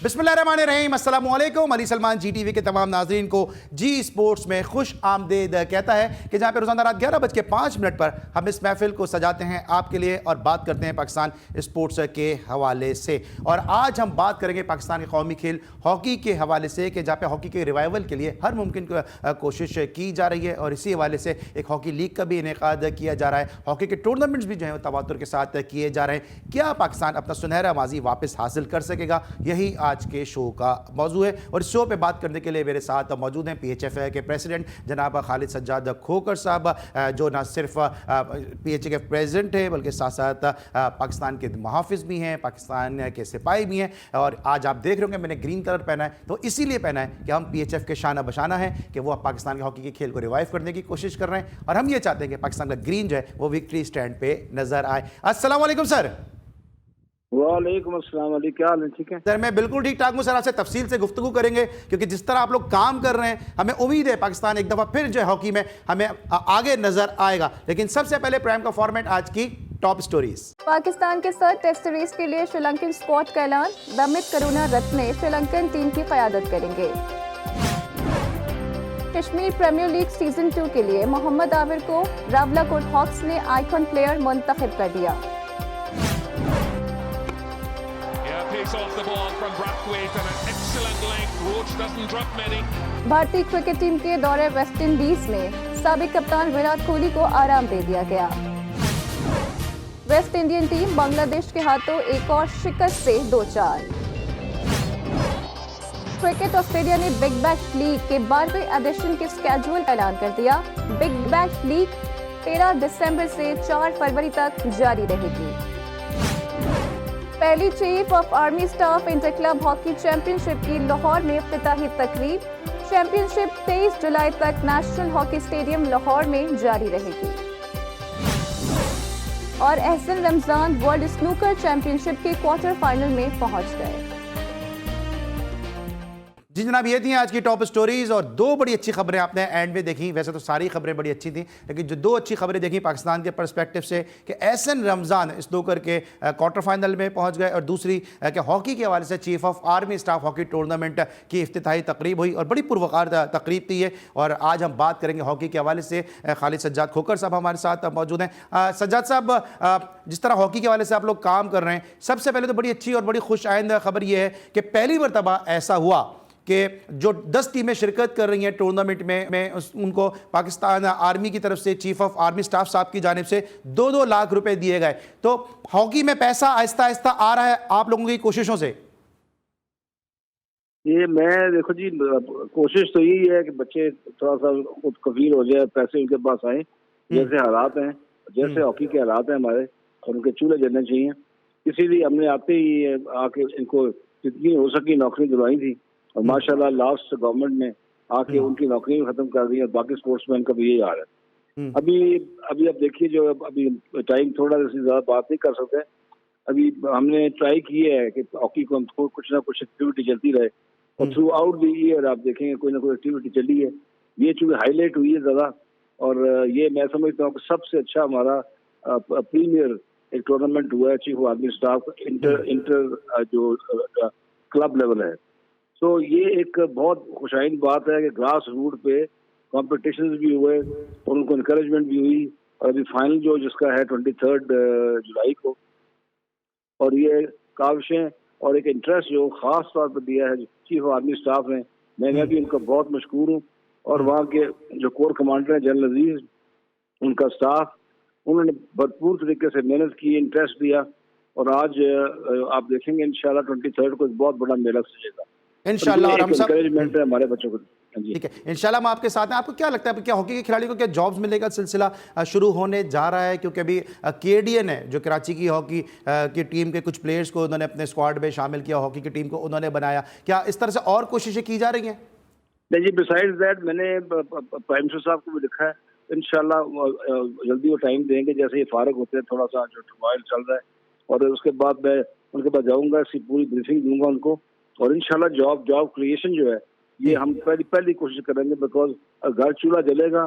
बिस्मिल्लाहिर्रहमानिर्रहीम, अस्सलाम वालेकुम। अली सलमान जी टीवी के तमाम नाजरीन को जी स्पोर्ट्स में खुश आमदेद कहता है कि जहाँ पे रोज़ाना रात 11:05 पर हम इस महफिल को सजाते हैं आपके लिए और बात करते हैं पाकिस्तान स्पोर्ट्स के हवाले से। और आज हम बात करेंगे पाकिस्तान के कौमी खेल हॉकी के हवाले से कि जहाँ पे हॉकी के रिवाइवल के लिए हर मुमकिन कोशिश की जा रही है और इसी हवाले से एक हॉकी लीग का भी इनेकाद किया जा रहा है। हॉकी के टूर्नामेंट्स भी जो है तवातुर के साथ किए जा रहे हैं। क्या पाकिस्तान अपना सुनहरा माजी वापस हासिल कर सकेगा, यही आज के शो का मौजू है। और इस शो पे बात करने के लिए मेरे साथ मौजूद हैं PHF के प्रेसिडेंट जनाब खालिद सज्जाद खोकर साहब, जो ना सिर्फ PHF के प्रेसिडेंट है बल्कि साथ साथ पाकिस्तान के मुहाफिज भी हैं, पाकिस्तान के सिपाही भी हैं। और आज आप देख रहे होंगे मैंने ग्रीन कलर पहना है, तो इसीलिए पहना है कि हम PHF के शाना बशाना है कि वो पाकिस्तान के हॉकी के खेल को रिवाइव करने की कोशिश कर रहे हैं और हम ये चाहते हैं कि पाकिस्तान का ग्रीन जो है वो विक्ट्री स्टैंड पे नजर आए। अस्सलाम वालेकुम सर। वालेकुम अस्सलाम अली, क्या हाल है? ठीक है सर, मैं बिल्कुल ठीक ठाक हूँ सर। आपसे तफसील से गुफ्तगू करेंगे क्योंकि जिस तरह आप लोग काम कर रहे हैं हमें उम्मीद है पाकिस्तान एक दफ़ा फिर जो है हॉकी में हमें आगे नजर आएगा। लेकिन सबसे पहले प्राइम का फॉर्मेट आज की टॉप स्टोरीज। पाकिस्तान के साथ टेस्ट सीरीज के लिए श्रीलंकन स्क्वाड का ऐलान। दमित करुणारत्ने श्रीलंकन टीम की क़यादत करेंगे। कश्मीर प्रीमियर लीग सीजन 2 के लिए मोहम्मद आबिर को रावलाकोट हॉक्स ने आइकॉन प्लेयर मुंतखब कर दिया। भारतीय क्रिकेट टीम के दौरे वेस्ट इंडीज में साबिक कप्तान विराट कोहली को आराम दे दिया गया। वेस्ट इंडियन टीम बांग्लादेश के हाथों एक और शिकस्त से 2-4। क्रिकेट ऑस्ट्रेलिया ने बिग बैश लीग के 12वें एडिशन के स्केड्यूल का ऐलान कर दिया। बिग बैश लीग 13 दिसंबर से 4 फरवरी तक जारी रहेगी। पहली chief of army staff inter club hockey championship की लाहौर में इफ्तिताही तकरीब। चैंपियनशिप 23 जुलाई तक नेशनल हॉकी स्टेडियम लाहौर में जारी रहेगी। और Ahsan Ramzan world snooker championship के क्वार्टर फाइनल में पहुंच गए। जी जनाब, ये थी आज की टॉप स्टोरीज और दो बड़ी अच्छी खबरें आपने एंड में देखी। वैसे तो सारी खबरें बड़ी अच्छी थी, लेकिन जो दो अच्छी खबरें देखी पाकिस्तान के पर्सपेक्टिव से कि एहसन रमज़ान स्नूकर के क्वार्टर फाइनल में पहुंच गए और दूसरी कि हॉकी के हवाले से chief of army staff hockey tournament की इफ्तिताही तकरीब हुई और बड़ी पुरवकार तकरीब थी ये। और आज हम बात करेंगे हॉकी के हवाले से। खालिद सज्जाद खोकर साहब हमारे साथ मौजूद हैं। सज्जाद साहब, जिस तरह हॉकी के हवाले से आप लोग काम कर रहे हैं, सबसे पहले तो बड़ी अच्छी और बड़ी खुश आइंदा खबर ये है कि पहली मरतबा ऐसा हुआ कि जो 10 टीमें शिरकत कर रही हैं टूर्नामेंट में उनको पाकिस्तान आर्मी की तरफ से चीफ ऑफ आर्मी स्टाफ साहब की जानिब से 2-2 लाख रुपए दिए गए। तो हॉकी में पैसा आहिस्ता आहिस्ता आ रहा है आप लोगों की कोशिशों से। ये मैं देखो जी, कोशिश तो यही है कि बच्चे थोड़ा सा खुद कफील हो जाए, पैसे उनके पास आए। जैसे हालात हैं, जैसे हॉकी के हालात हैं हमारे, और उनके चूल्हे जलने चाहिए। इसीलिए हमने आते ही आके इनको जितनी हो सकी नौकरी दिलवाई थी और माशाल्लाह लास्ट गवर्नमेंट ने आके उनकी नौकरी भी खत्म कर दी और बाकी स्पोर्ट्समैन का भी यही हाल है। अभी अब देखिए, जो अभी टाइम थोड़ा ज्यादा बात नहीं कर सकते। अभी हमने ट्राई की है कि हॉकी को हमको कुछ ना कुछ एक्टिविटी चलती रहे और थ्रू आउट द ईयर आप देखेंगे कोई ना कोई एक्टिविटी चली है। ये चूंकि हाईलाइट हुई है ज्यादा, और ये मैं समझता हूँ कि सबसे अच्छा हमारा प्रीमियर एक टूर्नामेंट हुआ है chief of army staff inter जो क्लब लेवल है। तो ये एक बहुत खुशाइन बात है कि ग्रास रूट पे कॉम्पिटिशन भी हुए और उनको इनकरेजमेंट भी हुई। और अभी फाइनल जो जिसका है 23 जुलाई को, और ये काविशें और एक इंटरेस्ट जो खास तौर पर दिया है चीफ ऑफ आर्मी स्टाफ ने, मैं भी उनका बहुत मशकूर हूँ। और वहाँ के जो कोर कमांडर हैं जनरल अजीज, उनका स्टाफ, उन्होंने भरपूर तरीके से मेहनत की, इंटरेस्ट दिया। और आज आप देखेंगे इंशाल्लाह 23 को एक बहुत बड़ा मेला सजेगा इंशाल्लाह। और हम सब एनकरेजमेंट है हमारे बच्चों को। ठीक है, इंशाल्लाह हम आपके साथ हैं। आपको क्या लगता है क्या हॉकी के खिलाड़ी को क्या जॉब्स मिलने का सिलसिला शुरू होने जा रहा है? क्योंकि अभी KDN है जो कराची की हॉकी की टीम के कुछ प्लेयर्स को उन्होंने अपने स्क्वाड में शामिल किया, हॉकी की टीम को उन्होंने बनाया। क्या इस तरह से और कोशिशें की जा रही हैं? नहीं जी, बिसाइड्स दैट मैंने प्राइम मिनिस्टर साहब को भी लिखा है। इंशाल्लाह जल्दी वो टाइम देंगे, जैसे ये फारग होते हैं थोड़ा सा जो ट्रायल चल रहा है, और उसके बाद मैं उनके पास जाऊंगा, इसकी पूरी ब्रीफिंग दूंगा उनको। और इंशाल्लाह जॉब क्रिएशन जो है ये हम पहली कोशिश करेंगे। बिकॉज घर चूल्हा जलेगा,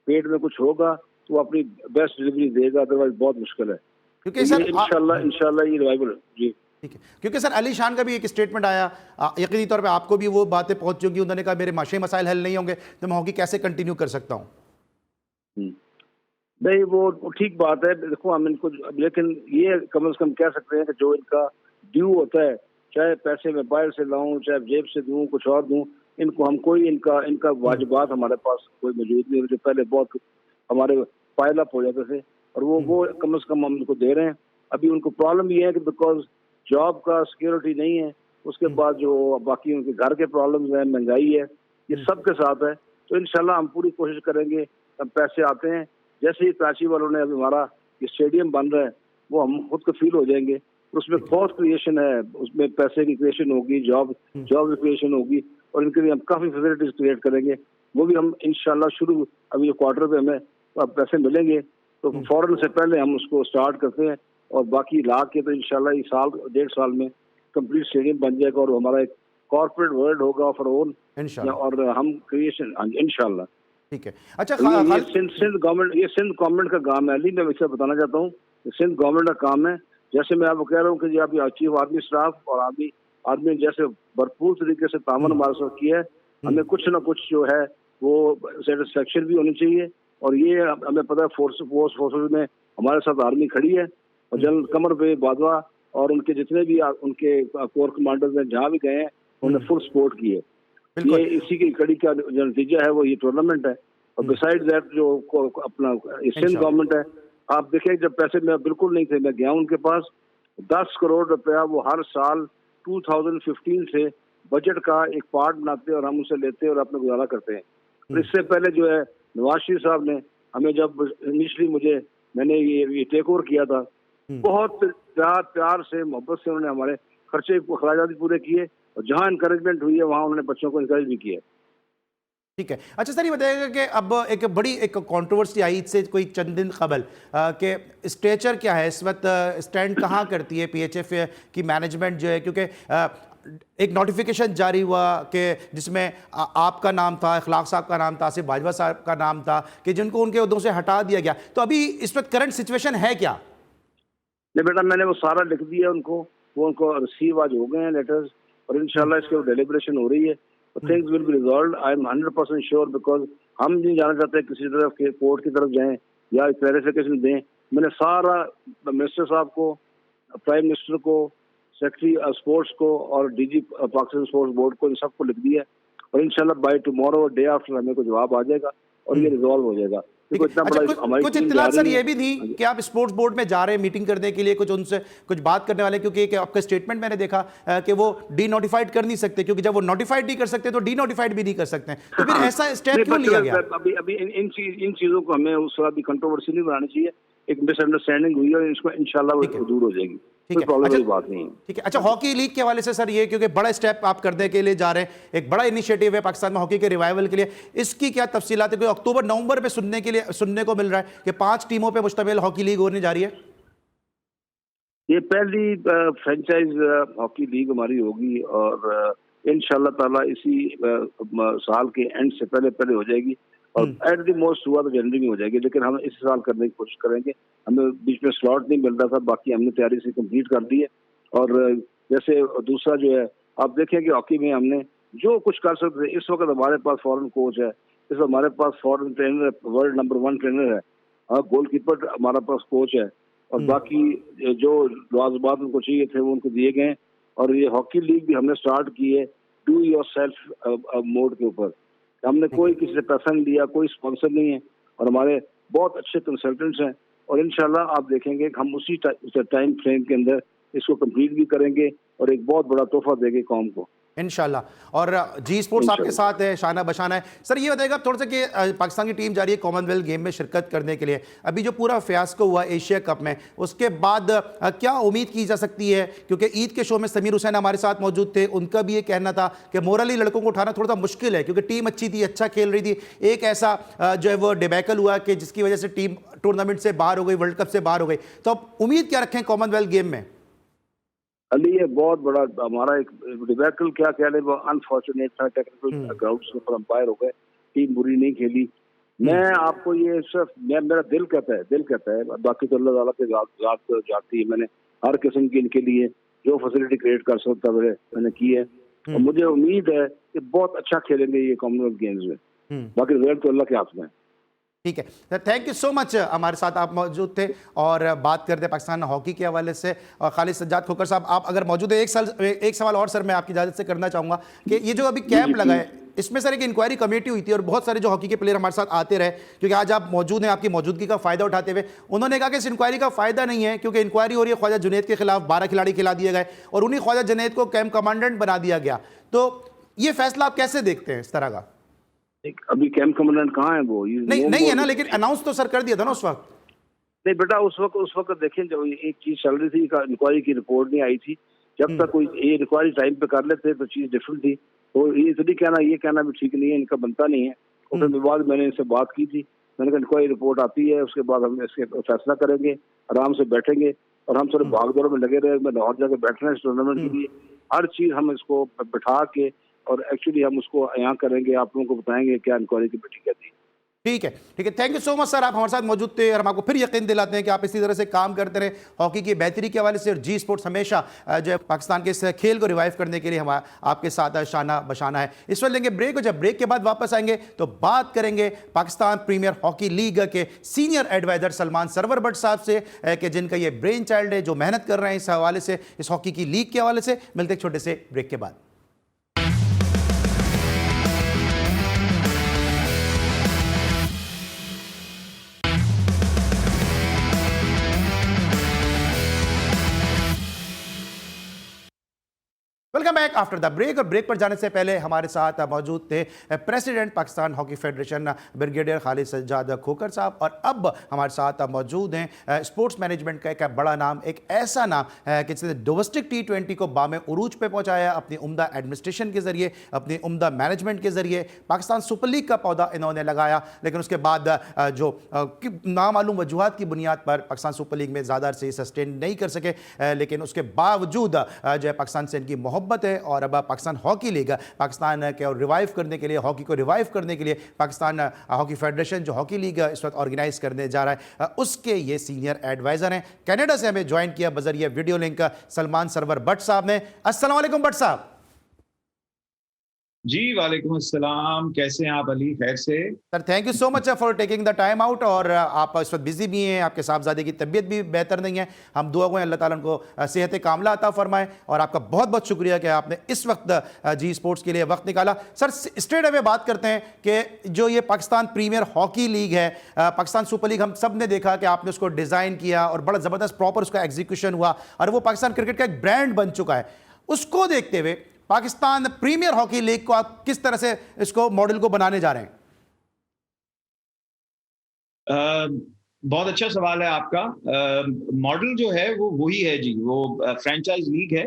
पेट में कुछ होगा तो वो अपनी बेस्ट डिलीवरी देगा, अदरवाइज बहुत मुश्किल है। क्योंकि सर इंशाल्लाह ये रिवाइवल जी ठीक है, क्योंकि सर अली शान का भी एक स्टेटमेंट आया, यकीनी तौर पे आपको भी वो बातें पहुंच चुकी, उन्होंने कहा मेरे माशी मसाइल हल नहीं होंगे तो मैं हॉकी कैसे कंटिन्यू कर सकता हूं। नहीं, वो ठीक बात है। देखो हम इनको, लेकिन ये कम से कम कह सकते हैं कि जो इनका ड्यू होता है, चाहे पैसे मैं बाहर से लाऊं, चाहे जेब से दूं, कुछ और दूं, इनको हम कोई इनका इनका वाजिबात हमारे पास कोई मौजूद नहीं है, जो पहले बहुत हमारे पाइल अप हो जाते थे, और वो कम से कम हम इनको दे रहे हैं। अभी उनको प्रॉब्लम ये है कि बिकॉज जॉब का सिक्योरिटी नहीं है, उसके बाद जो बाकी उनके घर के प्रॉब्लम्स हैं, महंगाई है, ये सब के साथ है। तो इंशाल्लाह हम पूरी कोशिश करेंगे, हम पैसे आते हैं, जैसे ही कराची वालों ने अभी हमारा ये स्टेडियम बन रहा है, वो हम खुद कफील हो जाएंगे। उसमें बहुत क्रिएशन है, उसमें पैसे की क्रिएशन होगी, जॉब की क्रिएशन होगी, और इनके लिए हम काफी फैसिलिटीज क्रिएट करेंगे। वो भी हम इंशाल्लाह शुरू, अभी जो क्वार्टर पे हमें पैसे मिलेंगे तो फौरन से पहले हम उसको स्टार्ट करते हैं, और बाकी ला के तो इंशाल्लाह इस साल 1.5 साल में कंप्लीट स्टेडियम बन जाएगा, और हमारा एक कॉर्पोरेट वर्ल्ड होगा ऑफ आवर ओन, और हम क्रिएशन इंशाल्लाह। ठीक है। अच्छा, ये सिंध गवर्नमेंट का काम है अली, मैं वैसे बताना चाहता हूँ, सिंध गवर्नमेंट का काम है। जैसे मैं आपको कह रहा हूँ कि अभी चीफ आर्मी स्टाफ और आर्मी जैसे भरपूर तरीके से तामन हमारे साथ किया है, हमें कुछ ना कुछ जो है वो सेटिस्फेक्शन भी होनी चाहिए। और ये हमें पता है फोर्सेस में हमारे साथ आर्मी खड़ी है, और जनरल कमर पे बाजवा और उनके जितने भी उनके कोर कमांडर्स हैं जहाँ भी गए हैं, उन्होंने फुल सपोर्ट की है। ये इसी की कड़ी का जो नतीजा है वो ये टूर्नामेंट है। और बिसाइड दैट जो अपना सिंध गवर्नमेंट है, आप देखें जब पैसे में बिल्कुल नहीं थे, मैं गया उनके पास, 10 करोड़ रुपया वो हर साल 2015 से बजट का एक पार्ट बनाते हैं, और हम उसे लेते हैं और अपना गुजारा करते हैं। तो इससे पहले जो है नवाज शरीफ साहब ने हमें, जब इनिशियली मैंने ये टेक ओवर किया था, बहुत प्यार से मोहब्बत से उन्होंने हमारे खर्चे खराजात भी पूरे किए, और जहाँ इंकरेजमेंट हुई है वहाँ उन्होंने बच्चों को इंकरेज भी किया। ठीक है। अच्छा सर, ये बताइएगा कि अब एक बड़ी कंट्रोवर्सी आई इससे कोई चंद दिन कबल कि स्ट्रेचर क्या है इस वक्त, स्टैंड कहाँ करती है पीएचएफ की मैनेजमेंट जो है, क्योंकि एक नोटिफिकेशन जारी हुआ कि जिसमें आपका नाम था, इखलाक साहब का नाम था, आसिफ बाजवा साहब का नाम था, कि जिनको उनके उहदों से हटा दिया गया। तो अभी इस वक्त करंट सिचुएशन है क्या? नहीं बेटा, मैंने वो सारा लिख दिया उनको, वो उनको रिसीव आज हो गए हैं लेटर्स, और इंशाल्लाह इसके डेलिब्रेशन हो रही है, things will be resolved. I am 100% sure, because हम नहीं जाना चाहते किसी तरफ के कोर्ट की तरफ जाएं या क्लैरिफिकेशन दें। मैंने सारा मिनिस्टर साहब को, प्राइम मिनिस्टर को, सेक्रेटरी स्पोर्ट्स को और डीजी पाकिस्तान स्पोर्ट्स बोर्ड को, इन सबको लिख दिया है, और इंशाल्लाह बाय टुमारो डे आफ्टर हमें को जवाब आ जाएगा और ये रिजॉल्व हो जाएगा। अच्छा, कुछ इत्तलात सर ये भी थी कि आप स्पोर्ट्स बोर्ड में जा रहे हैं मीटिंग करने के लिए, कुछ उनसे कुछ बात करने वाले, क्योंकि आपका स्टेटमेंट मैंने देखा कि वो डी नोटिफाइड कर नहीं सकते, क्योंकि जब वो नोटिफाइड नहीं कर सकते तो डी नोटिफाइड भी नहीं कर सकते हैं। तो फिर ऐसा स्टेप क्यों लिया गया? अभी इन चीजों को हमें उस तरह की कंट्रोवर्सी नहीं बनानी चाहिए। एक मिसअंडरस्टैंडिंग हुई है, इसको इंशाल्लाह दूर हो जाएगी, कोई प्रॉब्लम वाली बात नहीं है। ठीक है। अच्छा, हॉकी लीग के हवाले से सर ये, क्योंकि बड़ा स्टेप आप करने के लिए जा रहे हैं, एक बड़ा इनिशिएटिव है पाकिस्तान में हॉकी के रिवाइवल के लिए, इसकी क्या तफसीलात है? अक्टूबर नवंबर में सुनने को मिल रहा है कि 5 टीमों पे मुश्तमिल हॉकी लीग होने जा रही है। ये पहली फ्रेंचाइज हॉकी लीग हमारी होगी, और इंशाल्लाह ताला इसी साल के एंड से पहले हो जाएगी, और एट द मोस्ट हुआ तो जनवरी में हो जाएगी, लेकिन हम इस साल करने की कोशिश करेंगे। हमें बीच में स्लॉट नहीं मिल रहा था, बाकी हमने तैयारी से कंप्लीट कर दी है। और जैसे दूसरा जो है, आप देखें कि हॉकी में हमने जो कुछ कर सकते थे, इस वक्त हमारे पास फॉरेन कोच है, इस वक्त हमारे पास foreign trainer, world number 1 trainer है, गोलकीपर हमारा पास कोच है, और बाकी जो लाजबात उनको चाहिए थे वो उनको दिए गए। और ये हॉकी लीग भी हमने स्टार्ट की है डू योर सेल्फ मोड के ऊपर। हमने कोई किसी से पैसा नहीं लिया, कोई स्पॉन्सर नहीं है, और हमारे बहुत अच्छे कंसल्टेंट्स हैं, और इंशाल्लाह आप देखेंगे कि हम उसी टाइम फ्रेम के अंदर इसको कंप्लीट भी करेंगे और एक बहुत बड़ा तोहफा देंगे कौम को इंशाल्लाह। और जी स्पोर्ट्स आपके साथ है, शाना बशाना है। सर ये बताइएगा थोड़ा सा कि पाकिस्तान की टीम जा रही है कॉमनवेल्थ गेम में शिरकत करने के लिए, अभी जो पूरा फियास्को हुआ एशिया कप में, उसके बाद क्या उम्मीद की जा सकती है? क्योंकि ईद के शो में समीर हुसैन हमारे साथ मौजूद थे, उनका भी ये कहना था कि मोरली लड़कों को उठाना थोड़ा सा मुश्किल है, क्योंकि टीम अच्छी थी, अच्छा खेल रही थी, एक ऐसा जो है वो डिबैकल हुआ कि जिसकी वजह से टीम टूर्नामेंट से बाहर हो गई, वर्ल्ड कप से बाहर हो गई। तो अब उम्मीद क्या रखें कॉमनवेल्थ गेम में? अली ये बहुत बड़ा हमारा एक डिबैकल क्या कह रहे, वो अनफॉर्चुनेट था, टेक्निकल ग्राउंड्स के ऊपर अंपायर हो गए, टीम बुरी नहीं खेली। मैं आपको ये सिर्फ मेरा दिल कहता है, बाकी तो अल्लाह ताला के जाती है। मैंने हर किस्म की इनके लिए जो फैसिलिटी क्रिएट कर सकता है मैंने की है, और मुझे उम्मीद है कि बहुत अच्छा खेलेंगे ये कॉमनवेल्थ गेम्स में। बाकी रिजल्ट तो अल्लाह के हाथ में है। ठीक है sir, thank you so much, हमारे साथ आप मौजूद थे और बात करते हैं पाकिस्तान हॉकी के हवाले से। और खालिद सज्जाद खोखर साहब, आप अगर मौजूद है, एक सवाल और सर मैं आपकी इजाज़त से करना चाहूँगा कि ये जो अभी कैंप लगा है, इसमें सर एक इंक्वायरी कमेटी हुई थी और बहुत सारे जो हॉकी के प्लेयर हमारे साथ आते रहे, क्योंकि आज आप मौजूद हैं, आपकी मौजूदगी का फ़ायदा उठाते हुए उन्होंने कहा कि इस इंक्वायरी का फ़ायदा नहीं है, क्योंकि इंक्वायरी हो रही है ख्वाजा जुनैद के खिलाफ, 12 खिलाड़ी खिला दिए गए और उन्हीं ख्वाजा जुनैद को कैंप कमांडेंट बना दिया गया। तो ये फैसला आप कैसे देखते हैं इस तरह का? अभी कैंप कमांडेंट कहाँ है वो? नहीं है ना, लेकिन अनाउंस तो सर कर दिया था ना उस वक्त। नहीं बेटा, उस वक्त देखें, जब एक चीज चल रही थी, इंक्वायरी की रिपोर्ट नहीं आई थी, जब तक कोई ये इंक्वायरी टाइम पे कर लेते तो चीज डिफरेंट थी। तो ये कहना भी ठीक नहीं है, इनका बनता नहीं है। और फिर बाद मैंने इनसे बात की थी, मैंने कहा इंक्वायरी रिपोर्ट आती है, उसके बाद हम इसके फैसला करेंगे, आराम से बैठेंगे। और हम थोड़े भागदौड़ में लगे रहे, मैं लाहौर जाके बैठ रहे हैं इस टूर्नामेंट के लिए। हर चीज हम इसको बैठा के और एक्चुअली हम उसको यहाँ करेंगे, आप लोगों को बताएंगे क्या इंक्वायरी कमेटी कहती है। ठीक है, thank you so much sir, आप हमारे साथ मौजूद थे और हम आपको फिर यकीन दिलाते हैं कि आप इसी तरह से काम करते रहे हॉकी की बेहतरी के हवाले से। और जी स्पोर्ट्स हमेशा जो है पाकिस्तान के इस खेल को रिवाइव करने के लिए हम आपके साथ शाना बशाना है। इस वक्त लेंगे ब्रेक, और जब ब्रेक के बाद वापस आएंगे तो बात करेंगे पाकिस्तान प्रीमियर हॉकी लीग के सीनियर एडवाइजर सलमान सरवर भट्ट साहब से, कि जिनका ये ब्रेन चाइल्ड है, जो मेहनत कर रहे हैं इस हवाले से, इस हॉकी की लीग के हवाले से। मिलते एक छोटे से ब्रेक के बाद। Welcome back after the break. और ब्रेक पर जाने से पहले हमारे साथ मौजूद थे president Pakistan hockey federation brigadier Khalid Sajjad Khokhar sahab, और अब हमारे साथ मौजूद हैं स्पोर्ट्स मैनेजमेंट का एक बड़ा नाम, एक ऐसा नाम कि जिसने डोमेस्टिक T20 को बामे उरूज पे पहुंचाया अपनी उम्दा एडमिनिस्ट्रेशन के जरिए, अपनी उम्दा मैनेजमेंट के जरिए। पाकिस्तान सुपर लीग का पौधा इन्होंने लगाया, लेकिन उसके बाद जो नामालूम वजूहात की बुनियाद पर पाकिस्तान सुपर लीग में ज़्यादा अरसे सस्टेन नहीं कर सके, लेकिन उसके बावजूद जो है पाकिस्तान से इनकी मोहब्बत है। और अब पाकिस्तान हॉकी लीग पाकिस्तान के और रिवाइव करने के लिए, हॉकी को रिवाइव करने के लिए पाकिस्तान हॉकी फेडरेशन जो हॉकी लीग इस वक्त ऑर्गेनाइज करने जा रहा है, उसके ये सीनियर एडवाइजर हैं। कनाडा से हमें ज्वाइन किया बजरिए वीडियो लिंक सलमान सरवर भट्ट साहब ने। अस्सलाम वालेकुम भट्ट साहब। जी वालेकुम अस्सलाम, कैसे हैं आप अली? खैर से sir, thank you so much for taking the time out. और आप इस वक्त बिजी भी हैं, आपके साहबजादे की तबीयत भी बेहतर नहीं है, हम दुआ को अल्लाह ताला उनको सेहत कामला अता फरमाए। और आपका बहुत बहुत शुक्रिया कि आपने इस वक्त जी स्पोर्ट्स के लिए वक्त निकाला। सर, स्ट्रेट अवे बात करते हैं कि जो ये पाकिस्तान प्रीमियर हॉकी लीग है, पाकिस्तान सुपर लीग, हम सब ने देखा कि आपने उसको डिज़ाइन किया और बड़ा ज़बरदस्त प्रॉपर उसका एग्जीक्यूशन हुआ और वो पाकिस्तान क्रिकेट का एक ब्रांड बन चुका है। उसको देखते हुए पाकिस्तान प्रीमियर हॉकी लीग को आप किस तरह से इसको मॉडल को बनाने जा रहे हैं? बहुत अच्छा सवाल है आपका। मॉडल जो है वो वही है जी, वो फ्रेंचाइज लीग है,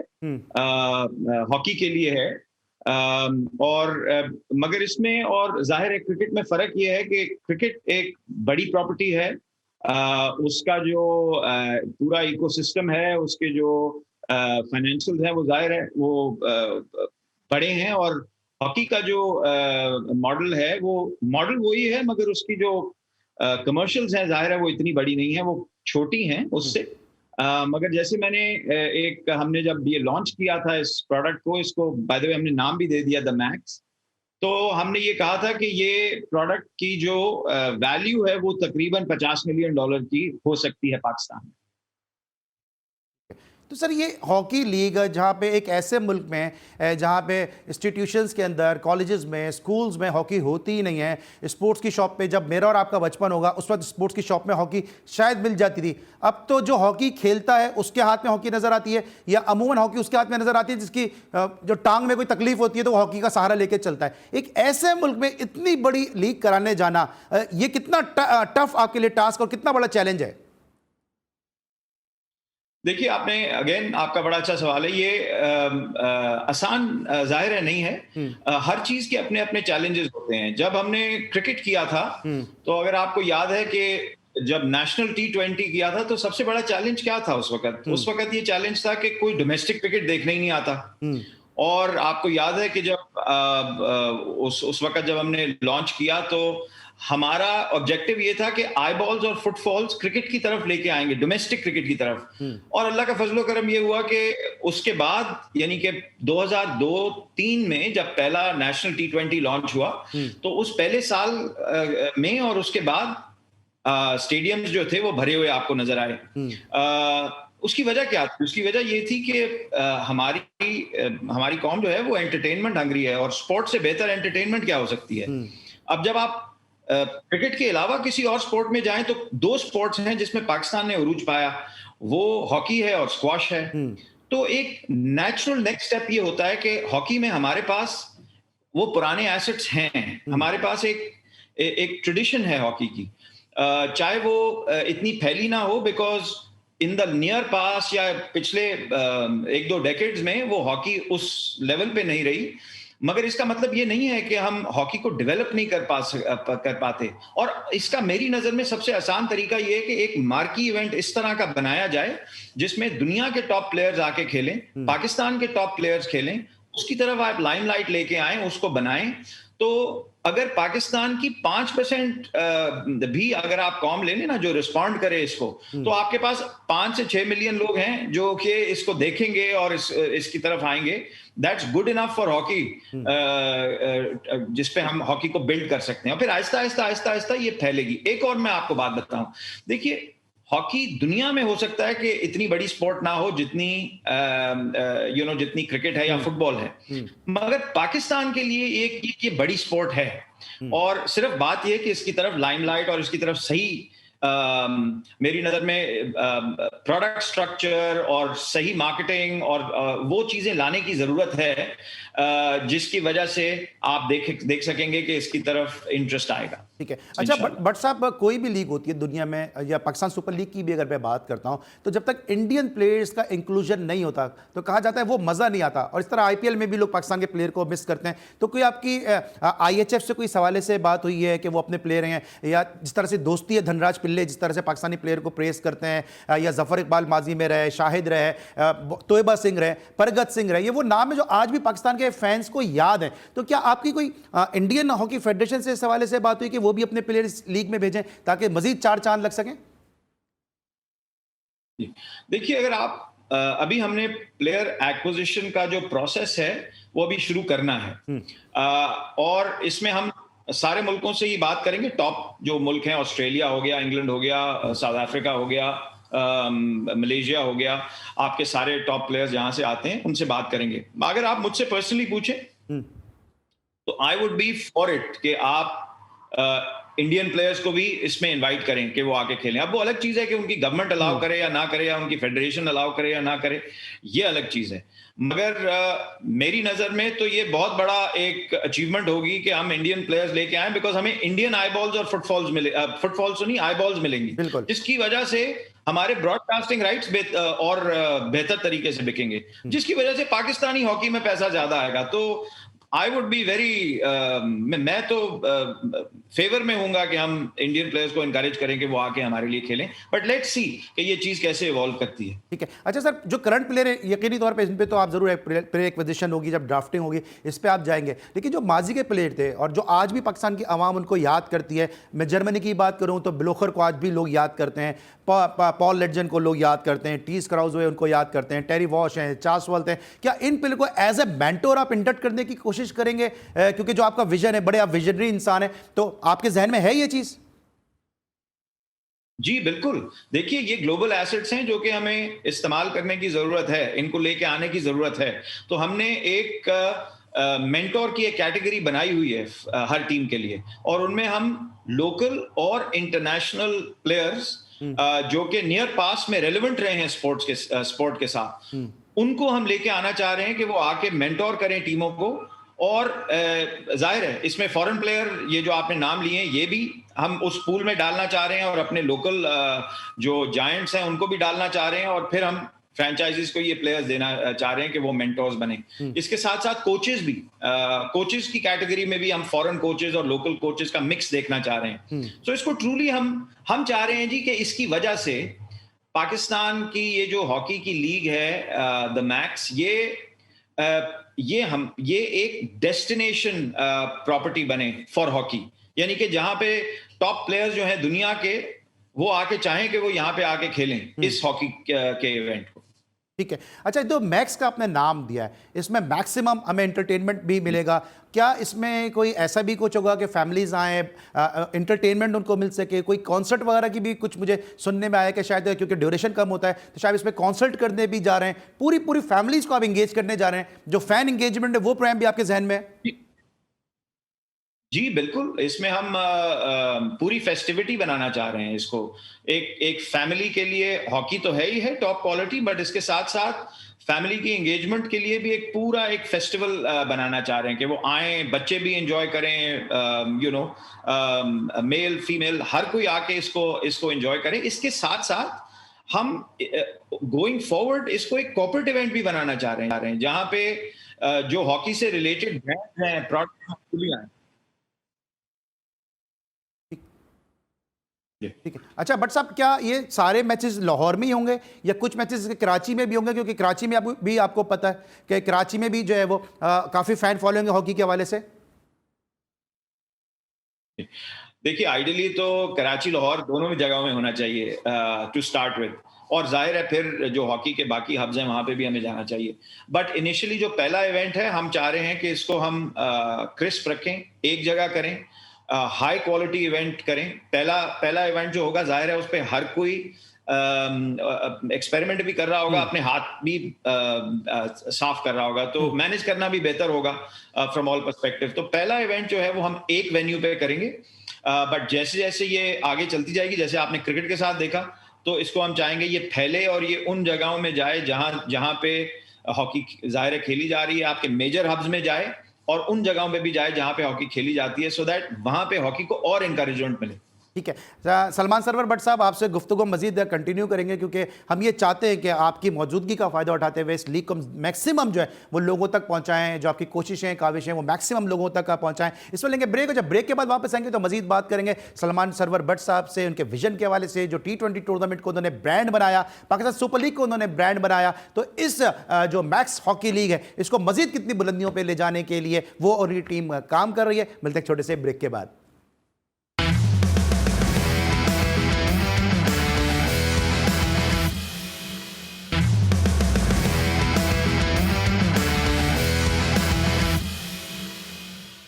हॉकी के लिए है। और मगर इसमें और जाहिर है क्रिकेट में फर्क ये है कि क्रिकेट एक बड़ी प्रॉपर्टी है, उसका जो पूरा इकोसिस्टम है, उसके जो फाइनेंशियल है वो जाहिर है वो बड़े हैं। और हॉकी का जो मॉडल है वो मॉडल वही है, मगर उसकी जो कमर्शियल्स हैं जाहिर है वो इतनी बड़ी नहीं है, वो छोटी हैं उससे। मगर जैसे हमने जब ये लॉन्च किया था इस प्रोडक्ट को, इसको बाय द वे हमने नाम भी दे दिया द मैक्स। तो हमने ये कहा था कि ये प्रोडक्ट की जो वैल्यू है वो तकरीबन $50 मिलियन की हो सकती है पाकिस्तान में। तो सर, ये हॉकी लीग जहाँ पे एक ऐसे मुल्क में जहाँ पे इंस्टीट्यूशंस के अंदर, कॉलेजेस में, स्कूल्स में हॉकी होती ही नहीं है, स्पोर्ट्स की शॉप पे जब मेरा और आपका बचपन होगा उस वक्त स्पोर्ट्स की शॉप में हॉकी शायद मिल जाती थी। अब तो जो हॉकी खेलता है उसके हाथ में हॉकी नज़र आती है, या अमूमन हॉकी उसके हाथ में नज़र आती है जिसकी जो टांग में कोई तकलीफ होती है तो वो हॉकी का सहारा लेके चलता है। एक ऐसे मुल्क में इतनी बड़ी लीग कराने जाना, ये कितना टफ आपके लिए टास्क और कितना बड़ा चैलेंज है? देखिए, आपका बड़ा अच्छा सवाल है ये। आसान जाहिर है नहीं है, हर चीज के अपने अपने चैलेंजेस होते हैं। जब हमने क्रिकेट किया था तो अगर आपको याद है कि जब नेशनल T20 किया था तो सबसे बड़ा चैलेंज क्या था उस वक्त ये चैलेंज था कि कोई डोमेस्टिक क्रिकेट देखने ही नहीं आता। और आपको याद है कि जब उस वक्त जब हमने लॉन्च किया तो हमारा ऑब्जेक्टिव ये था कि आई बॉल्स और फुटफॉल्स क्रिकेट की तरफ लेके आएंगे, डोमेस्टिक क्रिकेट की तरफ। और अल्लाह का फजलो करम ये हुआ कि उसके बाद यानी कि 2002-3 में जब पहला नेशनल T20 लॉन्च हुआ, तो उस पहले साल में और उसके बाद स्टेडियम्स जो थे वो भरे हुए आपको नजर आए। उसकी वजह क्या थी? उसकी वजह ये थी कि हमारी कौम जो है वो एंटरटेनमेंट हंग्री है, और स्पोर्ट से बेहतर एंटरटेनमेंट क्या हो सकती है। अब जब आप क्रिकेट के अलावा किसी और स्पोर्ट में जाएं तो 2 स्पोर्ट्स हैं जिसमें पाकिस्तान ने उरूज पाया, वो हॉकी है और स्क्वॉश है। तो एक नेचुरल नेक्स्ट स्टेप ये होता है कि हॉकी में हमारे पास वो पुराने एसेट्स हैं, हमारे पास एक ट्रेडिशन है हॉकी की, चाहे वो इतनी फैली ना हो, बिकॉज इन द नियर पास या पिछले 1-2 डेकेड्स में वो हॉकी उस लेवल पे नहीं रही। मगर इसका मतलब ये नहीं है कि हम हॉकी को डेवलप नहीं कर पाते। और इसका मेरी नजर में सबसे आसान तरीका ये है कि एक मार्की इवेंट इस तरह का बनाया जाए जिसमें दुनिया के टॉप प्लेयर्स आके खेलें, पाकिस्तान के टॉप प्लेयर्स खेलें, उसकी तरफ आप लाइमलाइट लेके आए, उसको बनाएं। तो अगर पाकिस्तान की 5% भी अगर आप कॉम ले लें ना जो रिस्पॉन्ड करे इसको, तो आपके पास 5 से 6 मिलियन लोग हैं जो कि इसको देखेंगे और इसकी तरफ आएंगे। That's good enough for hockey, जिसपे हम हॉकी को बिल्ड कर सकते हैं, और फिर आहिस्ता आहिस्ता आहिस्ता आहिस्ता ये फैलेगी। एक और मैं आपको बात बताऊं, देखिए हॉकी दुनिया में हो सकता है कि इतनी बड़ी स्पोर्ट ना हो जितनी जितनी क्रिकेट है या फुटबॉल है, मगर पाकिस्तान के लिए ये बड़ी स्पोर्ट है। और सिर्फ बात यह कि इसकी तरफ लाइमलाइट और इसकी तरफ सही मेरी नजर में प्रोडक्ट स्ट्रक्चर और सही मार्केटिंग और वो चीजें लाने की जरूरत है, जिसकी वजह से आप देख सकेंगे कि इसकी तरफ इंटरेस्ट आएगा। ठीक है। अच्छा बट साहब, कोई भी लीग होती है दुनिया में, या पाकिस्तान सुपर लीग की भी अगर मैं बात करता हूं, तो जब तक इंडियन प्लेयर्स का इंक्लूजन नहीं होता तो कहा जाता है वो मजा नहीं आता। और इस तरह आईपीएल में भी लोग पाकिस्तान के प्लेयर को मिस करते हैं। तो कोई आपकी आईएचएफ से कोई सवाले से बात हुई है कि वो अपने प्लेयर हैं, या जिस तरह से दोस्ती है धनराज पिल्ले जिस तरह से पाकिस्तानी प्लेयर को प्रेस करते हैं, या जफर इकबाल माजी में रहे, शाहिद रहे, तोयबा सिंह रहे, परगत सिंह रहे, ये वो नाम है जो आज भी पाकिस्तान के फैंस को याद है। तो क्या आपकी कोई इंडियन हॉकी फेडरेशन से इस हवाले से बात हुई कि वो भी अपने प्लेयर इस लीग में भेजें ताकि मजीद 4 चांद लग सकें? देखिए, अगर आप अभी हमने प्लेयर एक्विजिशन का जो प्रोसेस है वो अभी शुरू करना है, और इसमें हम सारे मुल्कों से ही बात करेंगे। टॉप जो मुल्क हैं, ऑस्ट्रेलिया हो गया, इंग्लैंड हो गया, साउथ अफ्रीका हो गया, मलेशिया हो गया, आपके सारे टॉप प्लेयर्स जहां से आते हैं उनसे बात करेंगे। अगर आप मुझसे पर्सनली पूछें तो आई वुड बी फॉर इट कि आप इंडियन प्लेयर्स को भी इसमें इनवाइट करें कि वो आके खेलें। अब वो अलग चीज है कि उनकी गवर्नमेंट अलाउ करे या ना करे, या उनकी फेडरेशन अलाउ करे या ना करे, ये अलग चीज है। मगर मेरी नजर में तो ये बहुत बड़ा एक अचीवमेंट होगी कि हम इंडियन प्लेयर्स लेके आए, बिकॉज हमें इंडियन आईबॉल्स और फुटफॉल्स नहीं, आईबॉल्स मिलेंगी, जिसकी वजह से हमारे ब्रॉडकास्टिंग राइट्स और बेहतर तरीके से बिकेंगे, जिसकी वजह से पाकिस्तानी हॉकी में पैसा ज्यादा आएगा। तो आई वुड बी वेरी, मैं तो फेवर में हूंगा कि हम इंडियन प्लेयर्स को इनकरेज करें कि वो आके हमारे लिए खेलें, बट लेट्स सी कि ये चीज कैसे इवॉल्व करती है। ठीक है। अच्छा सर, जो करंट प्लेयर है यकीनी तौर पे इन पे तो आप जरूर प्लेयर एक्विजिशन होगी, जब ड्राफ्टिंग होगी इस पे आप जाएंगे, लेकिन जो माजी के प्लेयर थे और जो आज भी पाकिस्तान की आवाम उनको याद करती है, मैं जर्मनी की बात करूं तो ब्लोखर को आज भी लोग याद करते हैं, पॉल लेडजन को लोग याद करते हैं, टीस क्राउज़वे उनको याद करते हैं, टेरी वॉश हैं, चार्ल्स हैं, क्या इन प्लेयर को एज ए मेंटोर आप इंडक्ट करने की कोशिश करेंगे? क्योंकि जो आपका विजन है, बड़े आप विजनरी इंसान है, तो आपके जहन में है ये चीज? जी बिल्कुल। देखिए, ये ग्लोबल एसेट्स हैं जो कि हमें इस्तेमाल करने की जरूरत है, इनको लेके आने की जरूरत है। तो हमने एक मेंटोर की एक कैटेगरी बनाई हुई है हर टीम के लिए, और उनमें हम लोकल और इंटरनेशनल प्लेयर्स जो कि नियर पास में रेलेवेंट रहे हैं स्पोर्ट के साथ, उनको हम लेके आना चाह रहे हैं कि वो आके मेंटोर करें टीमों को। और जाहिर है इसमें फॉरेन प्लेयर, ये जो आपने नाम लिए हैं, ये भी हम उस पूल में डालना चाह रहे हैं, और अपने लोकल जो जायंट्स हैं उनको भी डालना चाह रहे हैं, और फिर हम फ्रेंचाइजीज को ये प्लेयर्स देना चाह रहे हैं कि वो मेंटोर्स बने। इसके साथ साथ कोचेस भी, कोचेस की कैटेगरी में भी हम फॉरेन कोचेस और लोकल कोचेस का मिक्स देखना चाह रहे हैं। सो इसको ट्रूली हम चाह रहे हैं जी कि इसकी वजह से पाकिस्तान की ये जो हॉकी की लीग है, द मैक्स, ये एक डेस्टिनेशन प्रॉपर्टी बने फॉर हॉकी, यानी कि जहां पे टॉप प्लेयर्स जो हैं दुनिया के, वो आके चाहें कि वो यहाँ पे आके खेलें इस हॉकी के इवेंट को। ठीक है। अच्छा, जो मैक्स का आपने नाम दिया है, इसमें मैक्सिमम हमें एंटरटेनमेंट भी मिलेगा क्या? इसमें कोई ऐसा भी कुछ होगा कि फैमिलीज आए, एंटरटेनमेंट उनको मिल सके? कोई कॉन्सर्ट वगैरह की भी कुछ मुझे सुनने में आया कि शायद क्योंकि ड्यूरेशन कम होता है तो शायद इसमें कॉन्सर्ट करने भी जा रहे हैं, पूरी पूरी फैमिलीज को आप एंगेज करने जा रहे हैं, जो फैन एंगेजमेंट है वो प्रोग्राम भी आपके जहन में है? जी बिल्कुल, इसमें हम पूरी फेस्टिविटी बनाना चाह रहे हैं इसको। एक एक फैमिली के लिए हॉकी तो है ही है टॉप क्वालिटी, बट इसके साथ साथ फैमिली की एंगेजमेंट के लिए भी एक पूरा एक फेस्टिवल बनाना चाह रहे हैं कि वो आए, बच्चे भी एंजॉय करें, मेल फीमेल हर कोई आके इसको एंजॉय करे। इसके साथ साथ हम गोइंग फॉरवर्ड इसको एक कॉर्पोरेट इवेंट भी बनाना चाह रहे हैं जहां पे जो हॉकी से रिलेटेड ब्रांड्स हैं, प्रोडक्ट्स हैं। ठीक है। अच्छा बट साहब, क्या ये सारे मैचेस लाहौर में ही होंगे या कुछ मैचेस कराची में भी होंगे? क्योंकि कराची में आपको पता है कि कराची में भी जो है वो काफी फैन फॉलोइंग है हॉकी के हवाले से। देखिए, आइडियली तो कराची लाहौर दोनों जगहों में होना चाहिए टू स्टार्ट विद, और जाहिर है फिर जो हॉकी के बाकी हब्स हैं वहां पे भी हमें जाना चाहिए। बट इनिशियली जो पहला इवेंट है, हम चाह रहे हैं कि इसको हम क्रिस्प रखें, एक जगह करें, हाई क्वालिटी इवेंट करें। पहला इवेंट जो होगा, जाहिर है उस पर हर कोई एक्सपेरिमेंट भी कर रहा होगा, अपने हाथ भी साफ कर रहा होगा, तो मैनेज करना भी बेहतर होगा फ्रॉम ऑल पर्सपेक्टिव। तो पहला इवेंट जो है वो हम एक वेन्यू पे करेंगे, बट जैसे जैसे ये आगे चलती जाएगी, जैसे आपने क्रिकेट के साथ देखा, तो इसको हम चाहेंगे ये फैले और ये उन जगहों में जाए जहां पे हॉकी जाहिर है खेली जा रही है, आपके मेजर हब्स में जाए और उन जगहों पे भी जाए जहां पे हॉकी खेली जाती है, सो दैट वहां पे हॉकी को और एनकरेजमेंट मिले। ठीक है। सलमान सरवर भट्ट साहब, आपसे गुफ्तगू मजीद कंटिन्यू करेंगे क्योंकि हम ये चाहते हैं कि आपकी मौजूदगी का फ़ायदा उठाते हुए इस लीग को मैक्सिमम जो है वो लोगों तक पहुंचाएं, जो आपकी कोशिशें काविशें वो मैक्सिमम लोगों तक पहुंचाएं। इसमें लेंगे ब्रेक, और जब ब्रेक के बाद वापस आएंगे तो मजीद बात करेंगे सलमान सरवर भट्ट साहब से, उनके विजन के हवाले से, जो T20 टूर्नामेंट को उन्होंने ब्रांड बनाया, पाकिस्तान सुपर लीग को उन्होंने ब्रांड बनाया, तो इस जो मैक्स हॉकी लीग है इसको मजीद कितनी बुलंदियों पर ले जाने के लिए वो और ये टीम काम कर रही है। मिलते हैं छोटे से ब्रेक के बाद।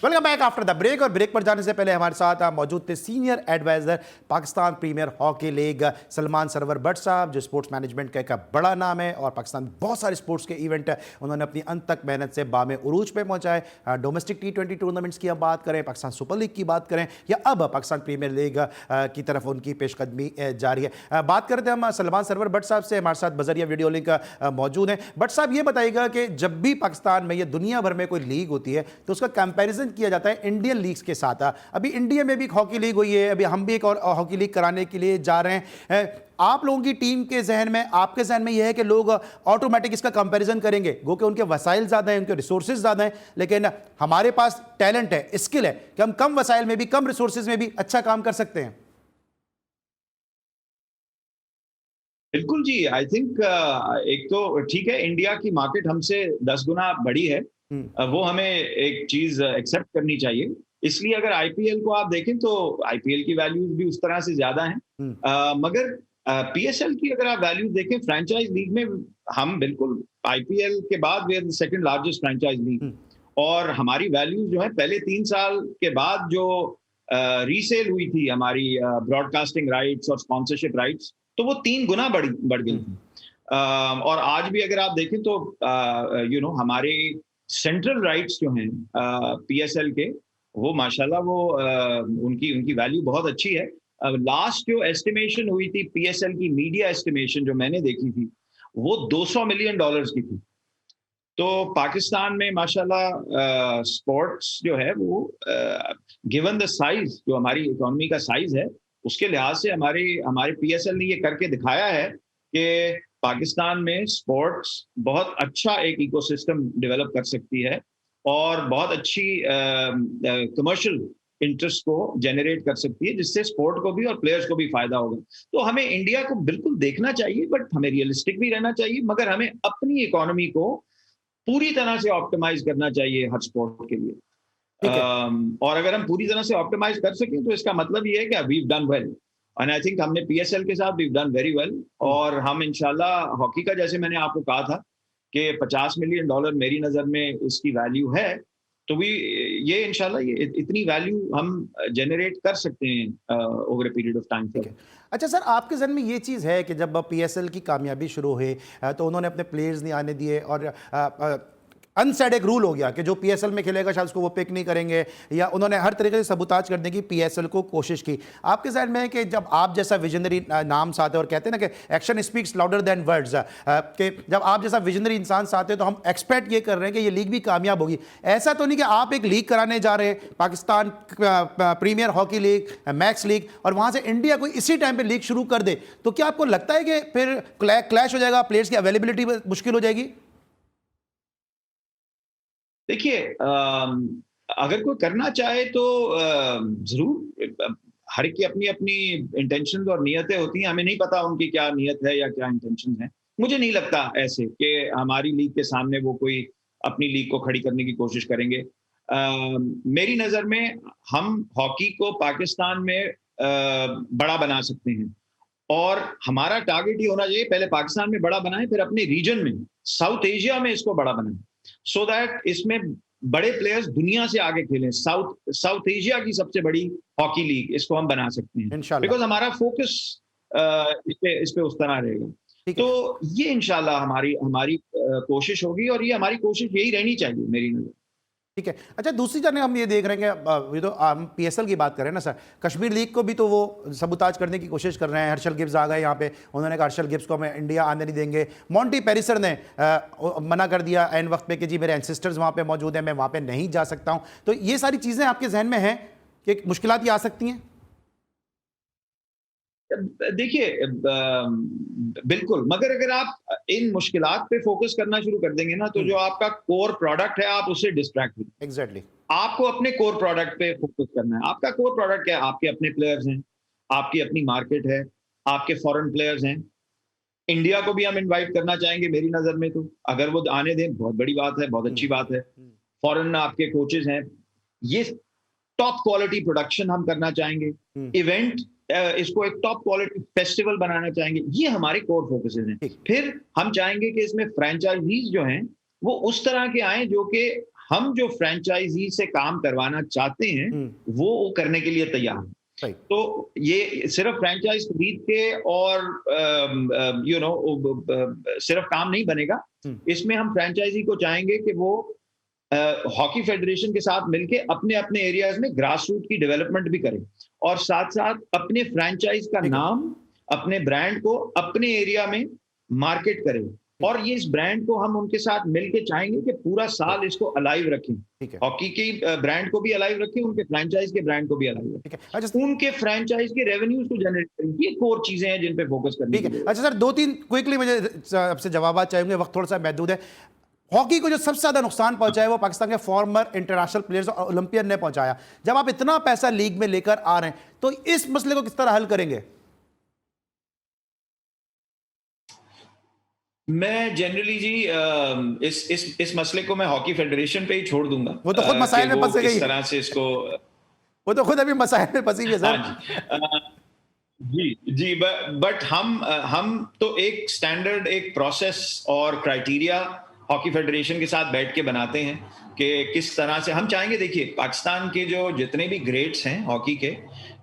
Welcome back after the break. और ब्रेक पर जाने से पहले हमारे साथ मौजूद थे senior adviser Pakistan premier hockey league Salman Sarwar Bhatt sahab, जो स्पोर्ट्स मैनेजमेंट का एक बड़ा नाम है और पाकिस्तान बहुत सारे स्पोर्ट्स के इवेंट उन्होंने अपनी अंत तक मेहनत से बामे उरूज पे पहुंचाए। डोमेस्टिक T20 टूर्नामेंट्स की अब बात करें, पाकिस्तान सुपर लीग की बात करें, या अब पाकिस्तान प्रीमियर लीग की तरफ उनकी पेशकदमी जारी है। बात करते हैं हम सलमान सरवर भट्ट साहब से, हमारे साथ बजरिया वीडियो लिंक मौजूद है। भट्ट साहब, ये बताइएगा कि जब भी पाकिस्तान में या दुनिया भर में कोई लीग होती है तो उसका कंपैरिजन किया जाता है इंडियन लीग्स के साथ। अभी इंडिया में भी एक हॉकी लीग हुई है, अभी हम भी एक और हॉकी लीग कराने के लिए जा रहे हैं। आप लोगों की टीम के जहन में, आपके जहन में यह है कि लोग ऑटोमेटिक इसका कंपैरिजन करेंगे, गो कि उनके वसाइल ज्यादा हैं, उनके रिसोर्सेज ज्यादा हैं, लेकिन हमारे पास टैलेंट है, स्किल है कि हम कम वसाइल में भी, कम रिसोर्सेज में भी अच्छा काम कर सकते हैं। बिल्कुल जी, आई थिंक एक तो ठीक है, इंडिया की मार्केट हमसे 10 गुना बड़ी है, वो हमें एक चीज एक्सेप्ट करनी चाहिए। इसलिए अगर आईपीएल को आप देखें तो आईपीएल की वैल्यूज भी उस तरह से ज्यादा हैं, मगर पीएसएल की अगर आप वैल्यूज देखें, फ्रेंचाइज लीग में हम बिल्कुल आईपीएल के बाद we are the second largest franchise league, और हमारी वैल्यूज जो है पहले 3 साल के बाद जो रीसेल हुई थी हमारी ब्रॉडकास्टिंग राइट्स और स्पॉन्सरशिप राइट्स, तो वो 3 गुना बढ़ गई थी। और आज भी अगर आप देखें तो हमारे सेंट्रल राइट्स जो हैं पीएसएल के, वो माशाल्लाह वो उनकी वैल्यू बहुत अच्छी है। लास्ट जो एस्टिमेशन हुई थी पीएसएल की, मीडिया एस्टिमेशन जो मैंने देखी थी, वो $200 मिलियन की थी। तो पाकिस्तान में माशाल्लाह स्पोर्ट्स जो है वो गिवन द साइज, जो हमारी इकोनॉमी का साइज है, उसके लिहाज से हमारे पीएसएल ने ये करके दिखाया है कि पाकिस्तान में स्पोर्ट्स बहुत अच्छा एक इकोसिस्टम डेवलप कर सकती है और बहुत अच्छी कमर्शियल इंटरेस्ट को जनरेट कर सकती है, जिससे स्पोर्ट को भी और प्लेयर्स को भी फायदा होगा। तो हमें इंडिया को बिल्कुल देखना चाहिए, बट हमें रियलिस्टिक भी रहना चाहिए, मगर हमें अपनी इकोनॉमी को पूरी तरह से ऑप्टिमाइज करना चाहिए हर स्पोर्ट के लिए। और अगर हम पूरी तरह से ऑप्टिमाइज कर सकें तो इसका मतलब ये है कि we have done well. And I think हमने पीएसएल के साथ वी डन वेरी वेल, और हम इंशाल्लाह हॉकी का, जैसे मैंने आपको कहा था कि $50 मिलियन मेरी नजर में इसकी वैल्यू है, तो ये इंशाल्लाह ये इतनी वैल्यू हम जनरेट कर सकते हैं over a period of time. अच्छा सर, आपके जहन में ये चीज़ है कि जब पीएसएल की कामयाबी शुरू हुई तो उन्होंने अपने प्लेयर्स नहीं आने दिए, और अनसेड एक रूल हो गया कि जो पीएसएल में खेलेगा शायद उसको वो पिक नहीं करेंगे, या उन्होंने हर तरीके से सबूताज करने की पीएसएल को कोशिश की। आपके जहन में है कि जब आप जैसा विजनरी नाम साथ है, और कहते हैं ना कि action speaks louder than words, कि जब आप जैसा विजनरी इंसान साथ है तो हम एक्सपेक्ट ये कर रहे हैं कि ये लीग भी कामयाब होगी। ऐसा तो नहीं कि आप एक लीग कराने जा रहे हैं, Pakistan premier hockey league, max league, और वहाँ से इंडिया कोई इसी टाइम पर लीग शुरू कर दे, तो क्या आपको लगता है कि फिर क्लैश हो जाएगा, प्लेयर्स की अवेलेबिलिटी मुश्किल हो जाएगी? देखिए, अगर कोई करना चाहे तो जरूर, हर की अपनी अपनी इंटेंशंस और नियतें होती हैं। हमें नहीं पता उनकी क्या नियत है या क्या इंटेंशंस हैं। मुझे नहीं लगता ऐसे कि हमारी लीग के सामने वो कोई अपनी लीग को खड़ी करने की कोशिश करेंगे। मेरी नजर में हम हॉकी को पाकिस्तान में बड़ा बना सकते हैं, और हमारा टारगेट ये होना चाहिए, पहले पाकिस्तान में बड़ा बनाएं, फिर अपने रीजन में, साउथ एशिया में इसको बड़ा बनाएं, सो दैट इसमें बड़े प्लेयर्स दुनिया से आगे खेलें। साउथ एशिया की सबसे बड़ी हॉकी लीग इसको हम बना सकते हैं, बिकॉज हमारा फोकस इस पे उस तरह रहेगा। तो ये इंशाल्लाह हमारी कोशिश होगी, और ये हमारी कोशिश यही रहनी चाहिए मेरी नजर। ठीक है। अच्छा, दूसरी जानब हम ये देख रहे हैं कि ये तो हम पीएसएल की बात करें ना सर, कश्मीर लीग को भी तो वो सबूताज करने की कोशिश कर रहे हैं। हर्षल गिब्स आ गए यहाँ पे, उन्होंने कहा हर्षल गिब्स को हमें इंडिया आने नहीं देंगे। मॉन्टी पेरिसर ने मना कर दिया एंड वक्त पे कि जी मेरे एंसेस्टर्स वहाँ पे मौजूद हैं, मैं वहाँ पे नहीं जा सकता हूँ। तो ये सारी चीज़ें आपके जहन में हैं कि मुश्किलात ये आ सकती हैं? देखिए, बिल्कुल, मगर अगर आप इन मुश्किलात पे फोकस करना शुरू कर देंगे ना, तो जो आपका कोर प्रोडक्ट है आप उससे डिस्ट्रैक्ट हो। एग्जैक्टली। आपको अपने कोर प्रोडक्ट पे फोकस करना है। आपका कोर प्रोडक्ट क्या है? आपके अपने प्लेयर्स हैं, आपकी अपनी मार्केट है, आपके फॉरेन प्लेयर्स हैं। इंडिया को भी हम इनवाइट करना चाहेंगे मेरी नजर में, तो अगर वो आने दें बहुत बड़ी बात है, बहुत अच्छी बात है। फॉरेन आपके कोचेस हैं, ये टॉप क्वालिटी प्रोडक्शन हम करना चाहेंगे। इवेंट, इसको एक टॉप क्वालिटी फेस्टिवल बनाना चाहेंगे। ये हमारे कोर फोकसेस हैं। फिर हम चाहेंगे कि इसमें फ्रेंचाइजीज जो हैं वो उस तरह के आए जो कि हम जो फ्रेंचाइजी से काम करवाना चाहते हैं वो करने के लिए तैयार हैं। तो ये सिर्फ फ्रेंचाइज खरीद के और सिर्फ काम नहीं बनेगा। इसमें हम फ्रेंचाइजी को चाहेंगे कि वो हॉकी फेडरेशन के साथ मिलके अपने अपने एरियाज में ग्रास रूट की डेवलपमेंट भी करें, और साथ साथ अपने फ्रेंचाइज का नाम, अपने ब्रांड को अपने एरिया में मार्केट करें। और ये इस ब्रांड को हम उनके साथ मिलके चाहेंगे कि पूरा साल इसको अलाइव रखें। हॉकी के ब्रांड को भी अलाइव रखें, उनके फ्रेंचाइज के ब्रांड को भी अलाइव रखें, उनके फ्रेंचाइज के रेवेन्यूज को जनरेट करें। ये कोर चीजें हैं जिन पे फोकस करनी है। अच्छा सर, 2-3 क्विकली मुझे आपसे जवाब चाहेंगे, वक्त थोड़ा सा महदूद है। हॉकी को जो सबसे ज्यादा नुकसान पहुंचा है वो पाकिस्तान के फॉर्मर इंटरनेशनल प्लेयर्स और ओलंपियन ने पहुंचाया। जब आप इतना पैसा लीग में लेकर आ रहे हैं तो इस मसले को किस तरह हल करेंगे? मैं जनरली जी इस मसले को मैं हॉकी फेडरेशन पे ही छोड़ दूंगा। वो तो खुद मसाइल में फंस गई, इस तरह से इसको वो तो खुद अभी मसाइल में फंसी है सर। जी, बट हम तो एक स्टैंडर्ड, एक प्रोसेस और क्राइटेरिया हॉकी फेडरेशन के साथ बैठ के बनाते हैं कि किस तरह से हम चाहेंगे। देखिए, पाकिस्तान के जो जितने भी ग्रेड्स हैं हॉकी के,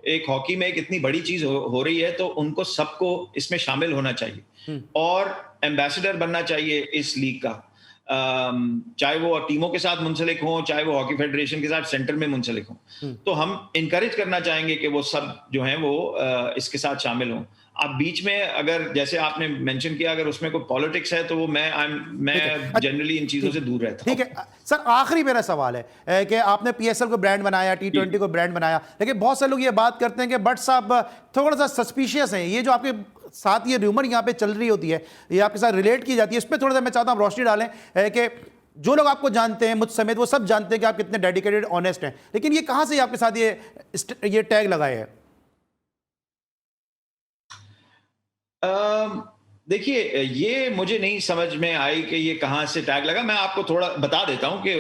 एक हॉकी में एक इतनी बड़ी चीज हो रही है तो उनको सबको इसमें शामिल होना चाहिए और एम्बेसडर बनना चाहिए इस लीग का। चाहे वो टीमों के साथ मुंसलिक हों, चाहे वो हॉकी फेडरेशन के साथ सेंटर में मुंसलिक हों, तो हम इनकरेज करना चाहेंगे कि वो सब जो हैं वो इसके साथ शामिल हों। अब बीच में अगर जैसे आपने मेंशन किया, अगर उसमें कोई पॉलिटिक्स है तो वो मैं जनरली इन चीजों से दूर रहता हूं। ठीक है सर, आखिरी मेरा सवाल है कि आपने पीएसएल को ब्रांड बनाया, T20 को ब्रांड बनाया, लेकिन बहुत से लोग ये बात करते हैं कि बट साहब थोड़ा सा सस्पिशियस है। ये जो आपके साथ ये र्यूमर यहाँ पे चल रही होती है, ये आपके साथ रिलेट की जाती है, इस पर थोड़ा सा मैं चाहता हूँ रोशनी डालें कि जो लोग आपको जानते हैं, मुझ समेत, वो सब जानते हैं कि आप कितने डेडिकेटेड, ऑनेस्ट हैं, लेकिन ये कहाँ से आपके साथ ये टैग लगाए है? देखिए, ये मुझे नहीं समझ में आई कि ये कहाँ से टैग लगा। मैं आपको थोड़ा बता देता हूँ कि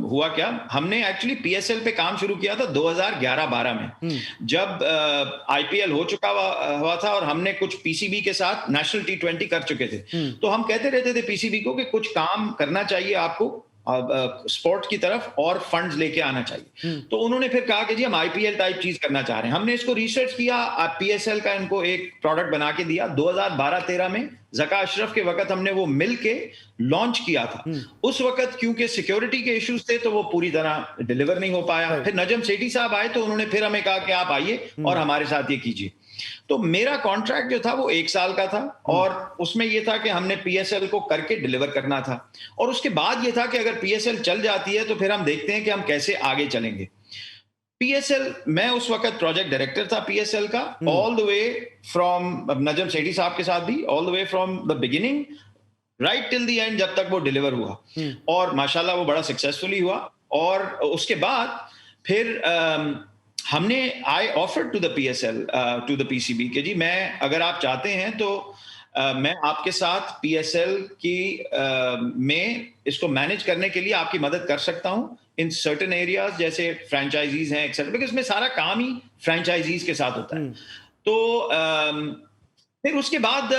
हुआ क्या। हमने एक्चुअली पीएसएल पे काम शुरू किया था 2011-12 में, जब आईपीएल हो चुका हुआ था और हमने कुछ पीसीबी के साथ नेशनल टी20 कर चुके थे। तो हम कहते रहते थे पीसीबी को कि कुछ काम करना चाहिए आपको स्पोर्ट की तरफ और फंड्स लेके आना चाहिए। तो उन्होंने फिर कहा कि जी हम आईपीएल टाइप चीज करना चाह रहे हैं। हमने इसको रिसर्च किया, पीएसएल का इनको एक प्रोडक्ट बना के दिया। 2012-13 में ज़का अशरफ के वक्त हमने वो मिल के लॉन्च किया था। उस वक्त क्योंकि सिक्योरिटी के इश्यूज थे तो वो पूरी तरह डिलीवर नहीं हो पाया। फिर नजम सेठी साहब आए तो उन्होंने फिर हमें कहा कि आप आइए और हमारे साथ ये कीजिए। तो मेरा कॉन्ट्रैक्ट जो था वो 1 साल का था और उसमें ये था कि हमने पीएसएल को करके डिलीवर करना था। और उसके बाद ये था कि अगर पीएसएल चल जाती है तो फिर हम देखते हैं कि हम कैसे आगे चलेंगे। पीएसएल, मैं उस वक्त प्रोजेक्ट डायरेक्टर था पीएसएल का, all the way from Najam Sethi साहब के साथ भी, all the way from the beginning right till the end, जब तक वो डिलीवर हुआ। और माशाल्लाह वो बड़ा सक्सेसफुली हुआ। और उसके बाद फिर हमने I offered to the PSL to the PCB कि जी मैं, अगर आप चाहते हैं तो मैं आपके साथ पीएसएल की में इसको मैनेज करने के लिए आपकी मदद कर सकता हूं इन सर्टेन एरियाज, जैसे फ्रेंचाइजीज हैं एक्सेट्रा, बिकॉज इसमें सारा काम ही फ्रेंचाइजीज के साथ होता है। तो फिर उसके बाद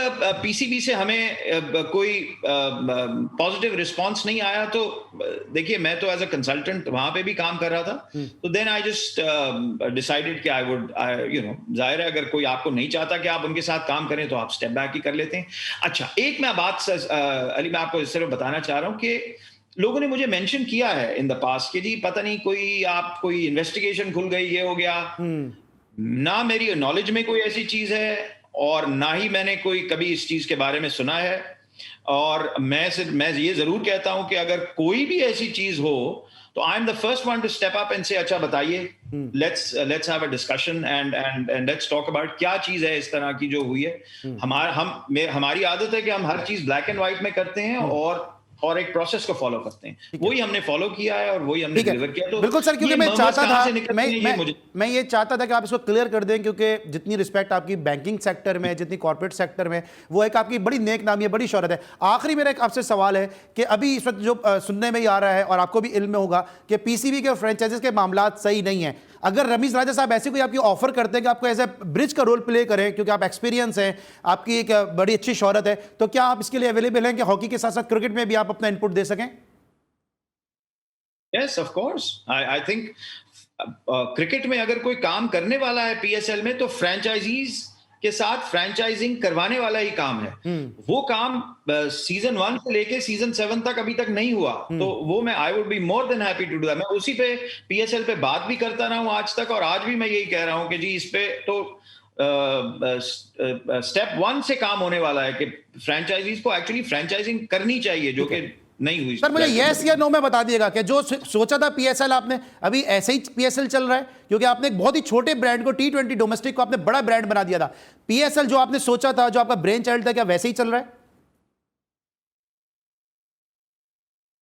पीसीबी से हमें कोई पॉजिटिव रिस्पांस नहीं आया। तो देखिए, मैं तो एज अ कंसल्टेंट वहां पे भी काम कर रहा था। तो देन आई जस्ट डिसाइडेड कि आई वुड, जाहिर है अगर कोई आपको नहीं चाहता कि आप उनके साथ काम करें तो आप स्टेप बैक ही कर लेते हैं। अच्छा, एक मैं बात अली, मैं आपको सिर्फ बताना चाह रहा हूँ कि लोगों ने मुझे मेंशन किया है इन द पास्ट कि जी पता नहीं कोई इन्वेस्टिगेशन खुल गई, ये हो गया। ना मेरी नॉलेज में कोई ऐसी चीज है और ना ही मैंने कोई कभी इस चीज के बारे में सुना है। और मैं ये जरूर कहता हूं कि अगर कोई भी ऐसी चीज हो तो I am the first one two step up and से अच्छा बताइए, let's have a discussion and let's talk about क्या चीज है इस तरह की जो हुई है। हमारी आदत है कि हम हर चीज ब्लैक एंड व्हाइट में करते हैं और एक प्रोसेस को फॉलो करते हैं। वही हमने फॉलो किया है और वही हमने डिलीवर किया। तो बिल्कुल सर, क्योंकि मैं चाहता था, मैं ये चाहता था कि आप इसको क्लियर कर दें, क्योंकि जितनी रिस्पेक्ट आपकी बैंकिंग सेक्टर में, जितनी कॉर्पोरेट सेक्टर में, वो एक आपकी बड़ी नेक नामी है, बड़ी शोहरत है। आखिरी मेरा एक आपसे सवाल है कि अभी इस वक्त जो सुनने में ही आ रहा है और आपको भी इल्म में होगा कि पीसीबी के फ्रेंचाइजीज के मामला सही नहीं है। अगर रमीज राजा साहब ऐसी कोई आपकी ऑफर करते हैं कि आपको एज ए ब्रिज का रोल प्ले करें, क्योंकि आप एक्सपीरियंस हैं, आपकी एक बड़ी अच्छी शोहरत है, तो क्या आप इसके लिए अवेलेबल हैं कि हॉकी के साथ साथ क्रिकेट में भी आप अपना इनपुट दे सकें? Yes, of course. I think cricket में अगर कोई काम करने वाला है पीएसएल में तो फ्रेंचाइजीज के साथ फ्रेंचाइजिंग करवाने वाला ही काम है। वो काम सीजन 1 से लेके सीजन 7 तक अभी तक नहीं हुआ। तो वो मैं I would be more than happy to do that. मैं उसी पे पीएसएल पे बात भी करता रहा हूं आज तक, और आज भी मैं यही कह रहा हूं कि जी इस पे तो स्टेप 1 से काम होने वाला है कि फ्रेंचाइजीज को एक्चुअली फ्रेंचाइजिंग करनी चाहिए, जो कि नहीं हुई। सर मुझे यस या नो में बता दिएगा कि जो सोचा था पीएसएल आपने, अभी ऐसे ही पीएसएल चल रहा है? क्योंकि आपने एक बहुत ही छोटे ब्रांड को, टी20 डोमेस्टिक को आपने बड़ा ब्रांड बना दिया था। पीएसएल जो आपने सोचा था, जो आपका ब्रेन चाइल्ड था, क्या वैसे ही चल रहा है?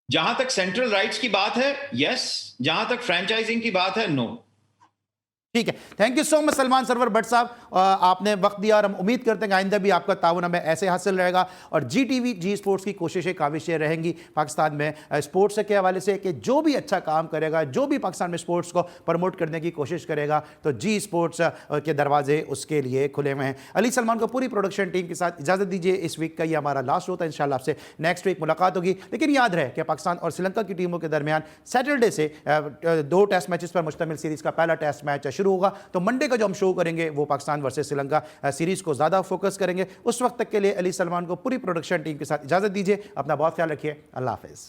जहां तक सेंट्रल राइट्स की बात है यस, जहां तक फ्रेंचाइजिंग की बात है नो। ठीक है, thank you so much Salman Sarwar Bhatt sahab, आपने वक्त दिया और हम उम्मीद करते हैं कि आइंदा भी आपका ताउन हमें ऐसे हासिल रहेगा। और जी टीवी, जी स्पोर्ट्स की कोशिशें काविशें रहेंगी पाकिस्तान में स्पोर्ट्स के हवाले से कि जो भी अच्छा काम करेगा, जो भी पाकिस्तान में स्पोर्ट्स को प्रमोट करने की कोशिश करेगा, तो जी स्पोर्ट्स के दरवाजे उसके लिए खुले हुए हैं। अली सलमान को पूरी प्रोडक्शन टीम के साथ इजाज़त दीजिए। इस वीक का ये हमारा लास्ट होता है, इंशाल्लाह आपसे नेक्स्ट वीक मुलाकात होगी। लेकिन याद रहे कि पाकिस्तान और श्रीलंका की टीमों के दरमियान सैटरडे से 2 टेस्ट मैचेस पर मुश्तमिल सीरीज़ का पहला टेस्ट मैच शुरू होगा। तो मंडे का जो हम शो करेंगे वो पाकिस्तान वर्सेस श्रीलंका सीरीज को ज्यादा फोकस करेंगे। उस वक्त तक के लिए अली सलमान को पूरी प्रोडक्शन टीम के साथ इजाजत दीजिए। अपना बहुत ख्याल रखिए। अल्लाह हाफिज।